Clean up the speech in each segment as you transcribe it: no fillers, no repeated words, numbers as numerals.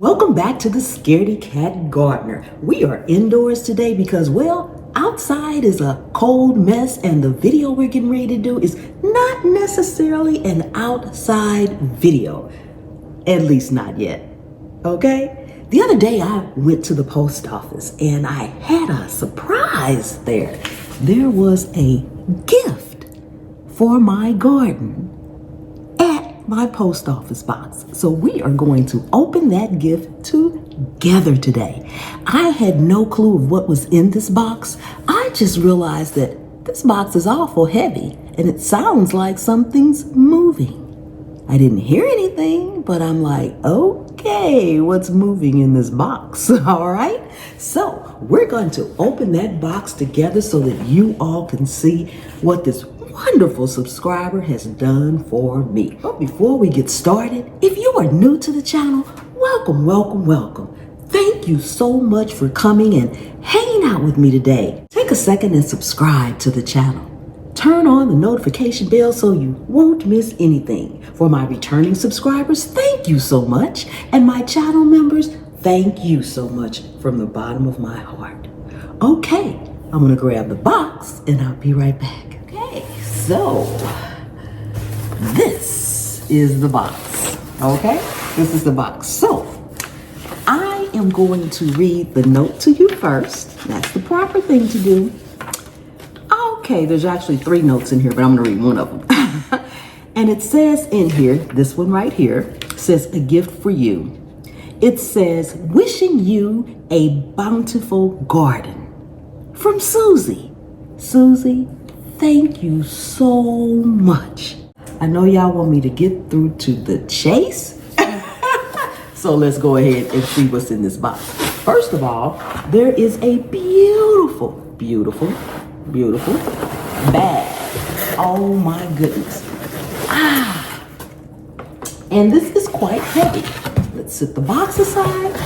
Welcome back to the Scaredy Cat Gardener. We are indoors today because, well, outside is a cold mess and the video we're getting ready to do is not necessarily an outside video. At least not yet, okay? The other day I went to the post office and I had a surprise there. There was a gift for my garden at my post office box. So we are going to open that gift together today. I had no clue of what was in this box. I just realized that this box is awful heavy and it sounds like something's moving. I didn't hear anything, but I'm like, okay, what's moving in this box? All right. So we're going to open that box together so that you all can see what this wonderful subscriber has done for me. But before we get started, if you are new to the channel, welcome, welcome, welcome. Thank you so much for coming and hanging out with me today. Take a second and subscribe to the channel. Turn on the notification bell so you won't miss anything. For my returning subscribers, thank you so much. And my channel members, thank you so much from the bottom of my heart. Okay, I'm gonna grab the box and I'll be right back. Okay, so this is the box, okay? This is the box. So I am going to read the note to you first. That's the proper thing to do. Okay, there's actually 3 notes in here, but I'm gonna read one of them. And it says in here, this one right here, says a gift for you. It says, wishing you a bountiful garden. From Susie. Susie, thank you so much. I know y'all want me to get through to the chase. So let's go ahead and see what's in this box. First of all, there is a beautiful, beautiful, beautiful bag. Oh my goodness. And this is quite heavy. Let's set the box aside.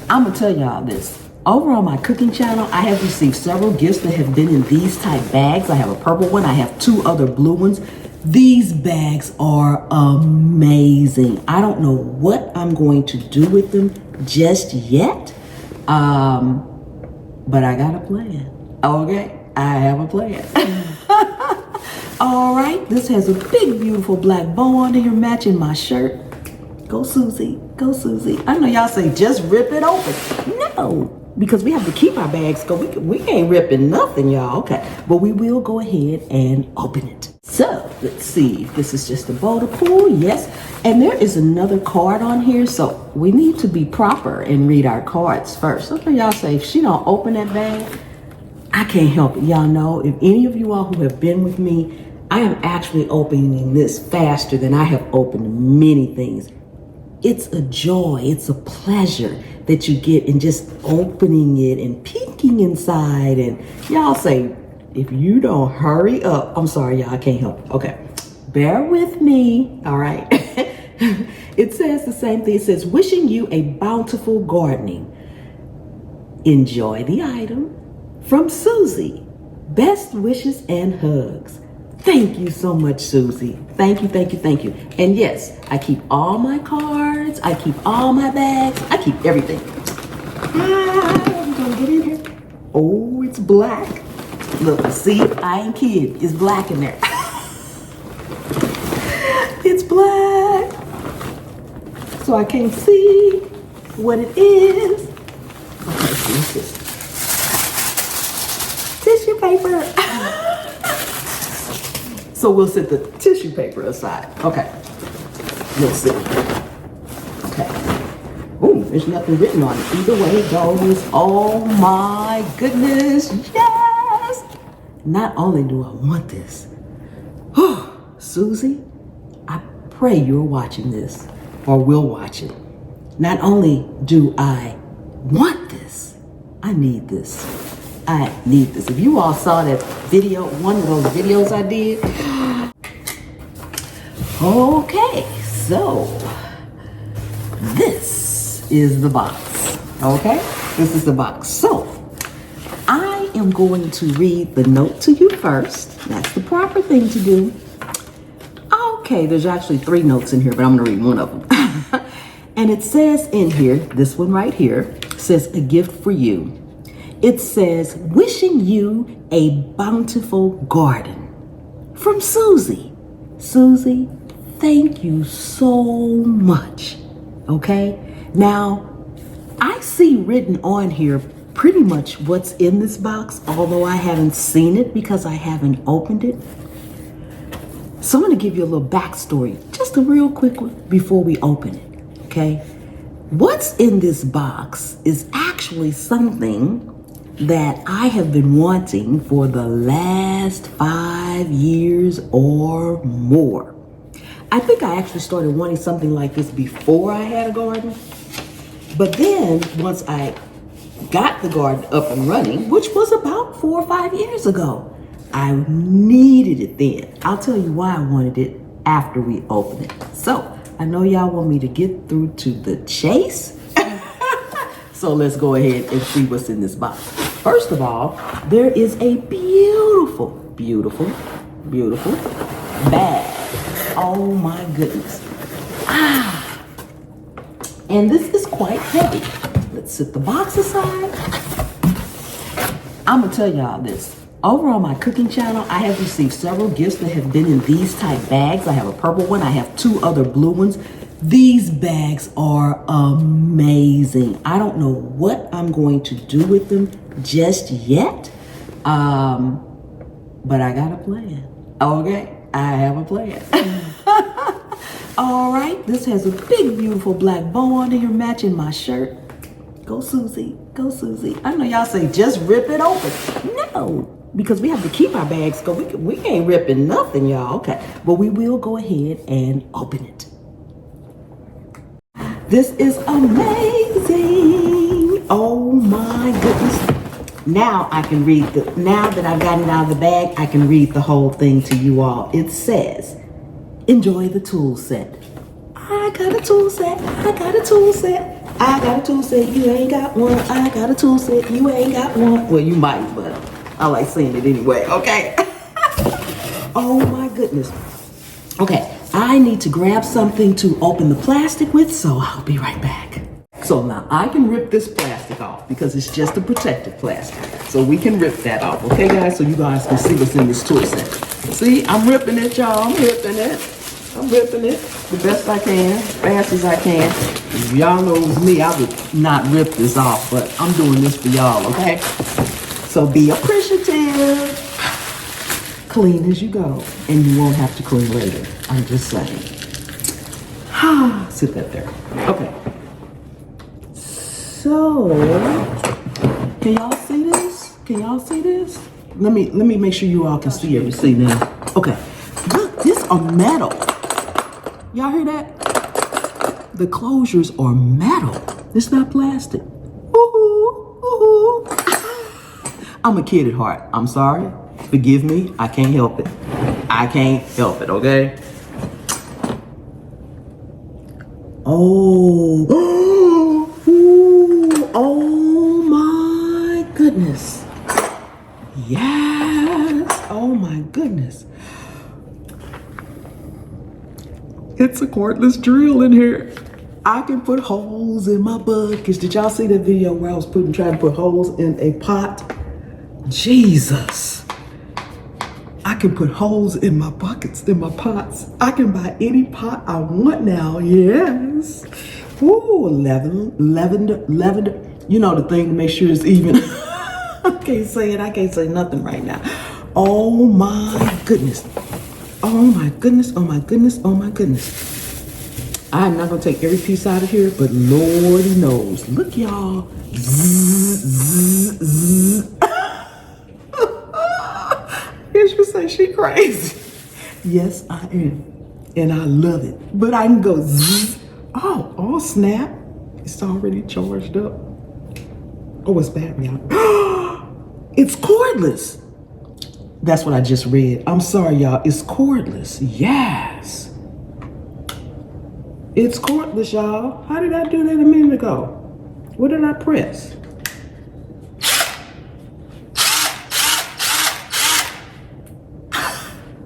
I'm gonna tell y'all this. Over on my cooking channel, I have received several gifts that have been in these type bags. I have a purple one, I have 2 other blue ones. These bags are amazing. I don't know what I'm going to do with them just yet, but I got a plan. Okay, I have a plan. All right, this has a big, beautiful black bow on here matching my shirt. Go Susie, go Susie. I know y'all say just rip it open. No, because we have to keep our bags going. We ain't ripping nothing, y'all. Okay, but we will go ahead and open it. So let's see if this is just a bowl to pull. Yes, and there is another card on here, so we need to be proper and read our cards first. Okay, y'all say if she don't open that bag, I can't help it. Y'all know, if any of you all who have been with me, I am actually opening this faster than I have opened many things. It's a joy, it's a pleasure that you get in just opening it and peeking inside. And y'all say, if you don't hurry up, I'm sorry, y'all, I can't help it. Okay, bear with me, all right? It says the same thing. It says, wishing you a bountiful gardening. Enjoy the item. From Susie, best wishes and hugs. Thank you so much, Susie. Thank you, thank you, thank you. And yes, I keep all my cards, I keep all my bags, I keep everything. I'm gonna get in here. Oh, it's black. Look, see, I ain't kidding. It's black in there. It's black. So I can't see what it is. Okay, so what's this? Tissue paper. So we'll set the tissue paper aside. Okay, let's see. Okay. Oh, there's nothing written on it. Either way it goes. Oh my goodness, yes! Not only do I want this, oh, Susie, I pray you're watching this or will watch it. Not only do I want this, I need this. I need this. If you all saw that video, one of those videos I did. Okay, so this is the box. Okay, this is the box. So I am going to read the note to you first. That's the proper thing to do. Okay, there's actually 3 notes in here, but I'm gonna read one of them. And it says in here, this one right here, says a gift for you. It says, wishing you a bountiful garden. From Susie. Susie, thank you so much. Okay? Now, I see written on here pretty much what's in this box, although I haven't seen it because I haven't opened it. So I'm going to give you a little backstory, just a real quick one before we open it. Okay? What's in this box is actually something that I have been wanting for the last 5 years or more. I think I actually started wanting something like this before I had a garden. But then once I got the garden up and running, which was about 4 or 5 years ago, I needed it then. I'll tell you why I wanted it after we open it. So I know y'all want me to get through to the chase. So let's go ahead and see what's in this box. First of all, there is a beautiful, beautiful, beautiful bag. Oh my goodness. And this is quite heavy. Let's set the box aside. I'm gonna tell y'all this. Over on my cooking channel, I have received several gifts that have been in these type bags. I have a purple one, I have 2 other blue ones. These bags are amazing. I don't know what I'm going to do with them just yet, but I got a plan. Okay, I have a plan. All right, this has a big, beautiful black bow on here matching my shirt. Go Susie, go Susie. I know y'all say just rip it open. No, because we have to keep our bags going. We ain't ripping nothing, y'all. Okay, but we will go ahead and open it. This is amazing. Oh my goodness. Now I can read now that I've gotten it out of the bag, I can read the whole thing to you all. It says, enjoy the tool set. I got a tool set. I got a tool set. I got a tool set. You ain't got one. I got a tool set. You ain't got one. Well, you might, but I like saying it anyway. Okay. Oh my goodness. Okay. I need to grab something to open the plastic with, so I'll be right back. So now I can rip this plastic off because it's just a protective plastic. So we can rip that off, okay guys? So you guys can see what's in this tool set. See, I'm ripping it, y'all. I'm ripping it. I'm ripping it the best I can, as fast as I can. If y'all know it was me, I would not rip this off, but I'm doing this for y'all, okay? So be appreciative. Clean as you go, and you won't have to clean later. I'm just saying. Sit that there. Okay. So, can y'all see this? Can y'all see this? Let me make sure you all can see everything now. Okay. Look, this are metal. Y'all hear that? The closures are metal. It's not plastic. Woohoo! Woohoo! I'm a kid at heart. I'm sorry. Forgive me, I can't help it. I can't help it, okay? Oh, ooh, oh my goodness. Yes, oh my goodness. It's a cordless drill in here. I can put holes in my buckets. Did y'all see that video where I was trying to put holes in a pot? Jesus. I can put holes in my buckets, in my pots. I can buy any pot I want now, yes. Ooh, lavender. You know the thing to make sure it's even. I can't say it, I can't say nothing right now. Oh my goodness. Oh my goodness, oh my goodness, oh my goodness. I'm not gonna take every piece out of here, but Lordy knows. Look y'all. Zzz, zzz, zzz. You say she crazy. Yes, I am. And I love it. But I can go zzz. Oh, snap. It's already charged up. Oh, it's battery out. It's cordless. That's what I just read. I'm sorry, y'all. It's cordless. Yes. It's cordless, y'all. How did I do that a minute ago? What did I press?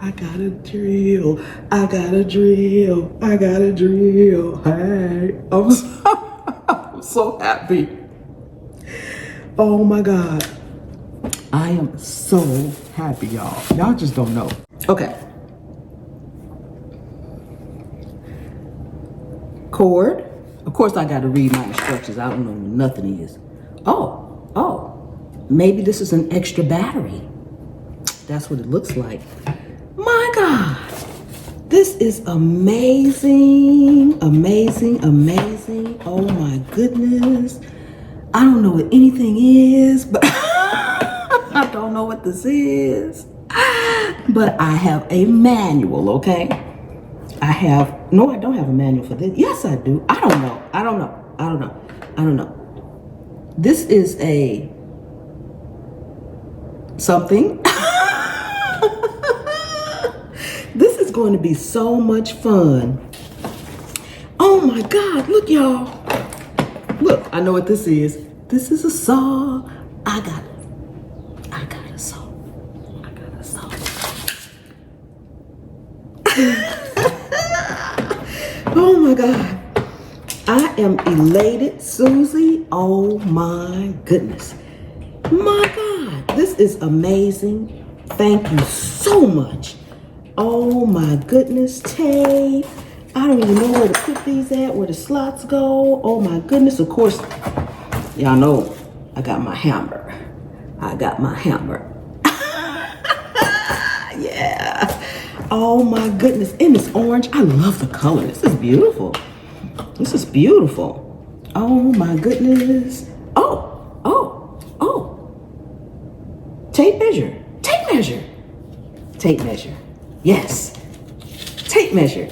I got a drill. I got a drill. I got a drill. Hey. I'm sorry. so happy. Oh my God. I am so happy, y'all. Y'all just don't know. Okay. Cord. Of course, I got to read my instructions. I don't know what nothing is. Oh, maybe this is an extra battery. That's what it looks like. My God, this is amazing, amazing, amazing. Oh my goodness. I don't know what anything is, but I don't know what this is. But I have a manual, okay? No, I don't have a manual for this. Yes, I do. I don't know. This is a something. This is going to be so much fun. Oh my God, look y'all. Look, I know what this is. This is a saw. I got a saw. Oh my God. I am elated, Susie. Oh my goodness. My God, this is amazing. Thank you so much. Oh my goodness, tape. I don't even know where to put these at, where the slots go. Oh my goodness, of course, y'all know I got my hammer. Yeah. Oh my goodness, and it's orange. I love the color. This is beautiful. Oh my goodness. Oh. Tape measure. Yes. Tape measure.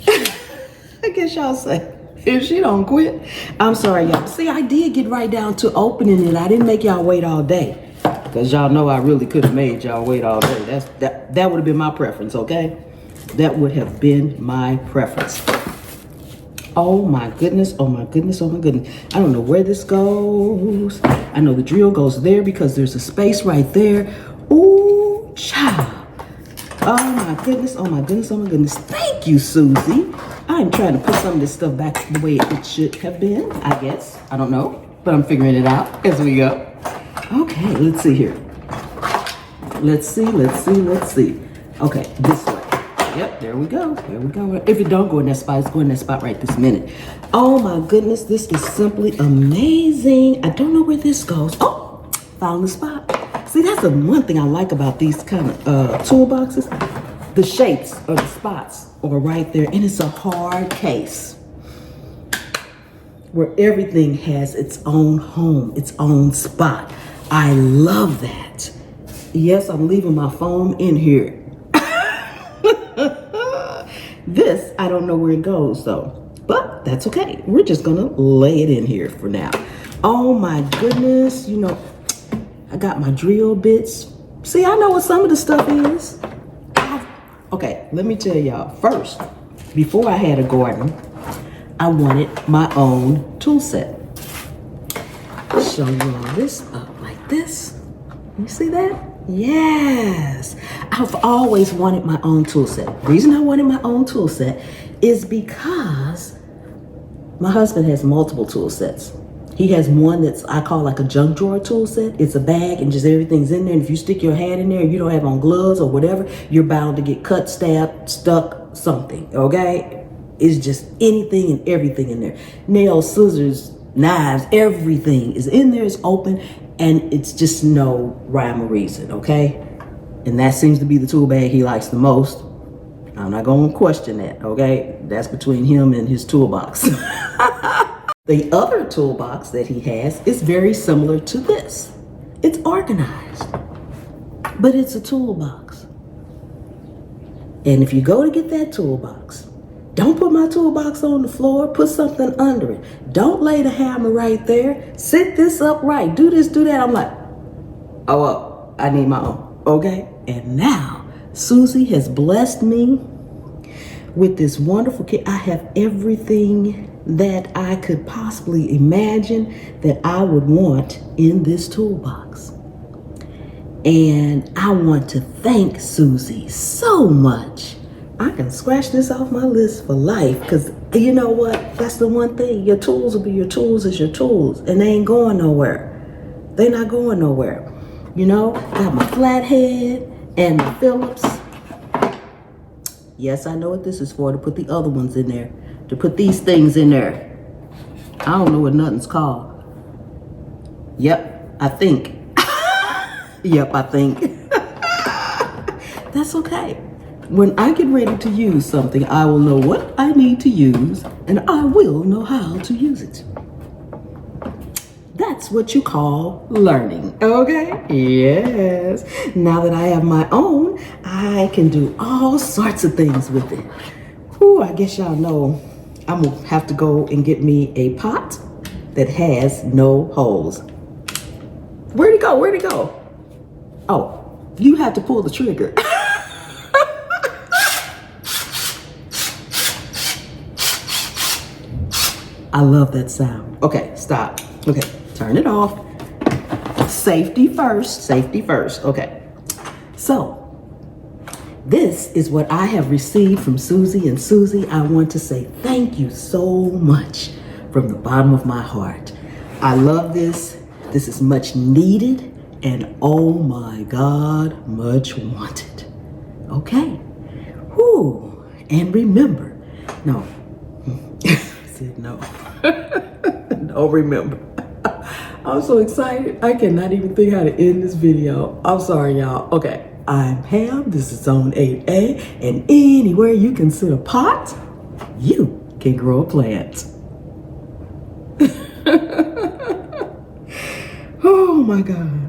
I guess y'all say, if she don't quit. I'm sorry, y'all. See, I did get right down to opening it. I didn't make y'all wait all day. Because y'all know I really could have made y'all wait all day. That would have been my preference, okay? That would have been my preference. Oh my goodness. I don't know where this goes. I know the drill goes there because there's a space right there. Ooh, child. Oh my goodness. Thank you, Susie. I'm trying to put some of this stuff back the way it should have been, I guess. I don't know, but I'm figuring it out as we go. Okay, let's see here. Let's see. Okay, this way. Yep, there we go. If it don't go in that spot, it's going in that spot right this minute. Oh my goodness, this is simply amazing. I don't know where this goes. Oh, found the spot. See, that's the one thing I like about these kind of toolboxes. The shapes or the spots are right there, and it's a hard case where everything has its own home, its own spot. I love that. Yes, I'm leaving my phone in here. This, I don't know where it goes though, but that's okay. We're just gonna lay it in here for now. Oh my goodness, I got my drill bits. See, I know what some of the stuff is. Okay, let me tell y'all. First, before I had a garden, I wanted my own tool set. Show you all this up like this. You see that? Yes. I've always wanted my own tool set. The reason I wanted my own tool set is because my husband has multiple tool sets. He has one that's I call like a junk drawer tool set. It's a bag and just everything's in there. And if you stick your hand in there and you don't have on gloves or whatever, you're bound to get cut, stabbed, stuck, something, okay? It's just anything and everything in there. Nails, scissors, knives, everything is in there, it's open, and it's just no rhyme or reason, okay? And that seems to be the tool bag he likes the most. I'm not gonna question that, okay? That's between him and his toolbox. The other toolbox that he has is very similar to this. It's organized, but it's a toolbox. And if you go to get that toolbox, don't put my toolbox on the floor, put something under it. Don't lay the hammer right there. Sit this upright, do this, do that. I'm like, oh, I need my own, okay? And now, Susie has blessed me with this wonderful kit. I have everything that I could possibly imagine that I would want in this toolbox. And I want to thank Susie so much. I can scratch this off my list for life because You know what? That's the one thing. Your tools will be your tools as your tools, and they ain't going nowhere. They're not going nowhere. You know, got my flathead and my Phillips. Yes, I know what this is for, to put the other ones in there, to put these things in there. I don't know what nothing's called. Yep, I think. Yep, I think. That's okay. When I get ready to use something, I will know what I need to use, and I will know how to use it. That's what you call learning, okay? Yes. Now that I have my own, I can do all sorts of things with it. Whew, I guess y'all know I'm gonna have to go and get me a pot that has no holes. Where'd it go? Where'd it go? Oh, you had to pull the trigger. I love that sound. Okay, stop. Okay, turn it off. Safety first, safety first. Okay, so this is what I have received from Susie. And Susie, I want to say thank you so much from the bottom of my heart. I love this. This is much needed, and oh my God, much wanted. Okay, whoo, and remember, no, I said no, no, remember. I'm so excited, I cannot even think how to end this video. I'm sorry, y'all. Okay, I'm Pam, this is Zone 8A, and anywhere you can sit a pot, you can grow a plant. Oh my God.